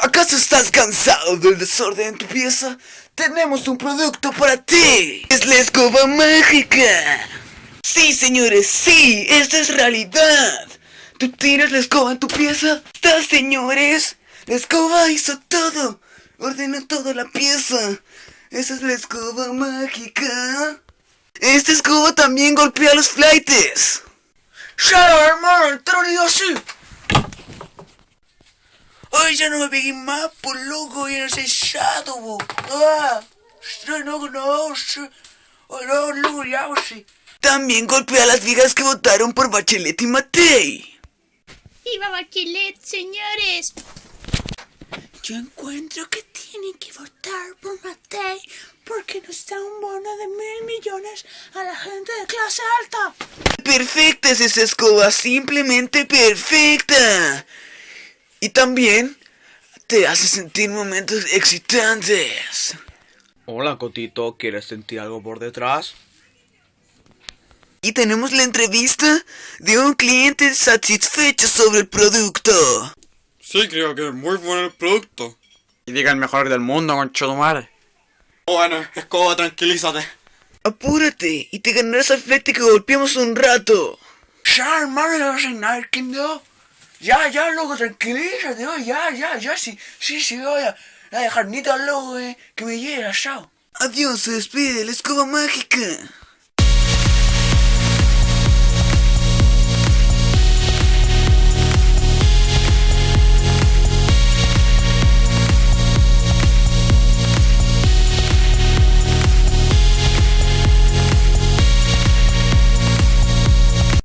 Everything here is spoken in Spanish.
¿Acaso estás cansado del desorden en tu pieza? Tenemos un producto para ti. Es la escoba mágica. Sí, señores, sí, esta es realidad. Tú tiras la escoba en tu pieza. ¡Está, señores! La escoba hizo todo. Ordena toda la pieza. Esa es la escoba mágica. Esta escoba también golpea los flaites. ¡Ya, hermano! ¡Te lo así! Ay, ya no me pegué más, por loco, ya no sé shadow, bo. No, ya, sí. También golpea a las viejas que votaron por Bachelet y Matei. ¡Viva Bachelet, señores! Yo encuentro que tienen que votar por Matei porque nos da un bono de 1.000 millones a la gente de clase alta. Perfecta es esa escoba, simplemente perfecta. Y también te hace sentir momentos excitantes. Hola, Cotito, ¿quieres sentir algo por detrás? Y tenemos la entrevista de un cliente satisfecho sobre el producto. Sí, creo que es muy bueno el producto. Y diga el mejor del mundo, conchetumare. Bueno, escoba, tranquilízate. Apúrate y te ganarás al flete que golpeamos un rato. Ya, hermano, ya no sé nada, ¿quién dio? Ya, loco, tranquilízate, ya, sí, voy a dejar ni tan loco, que me llegue, chao. Adiós, se despide la escoba mágica.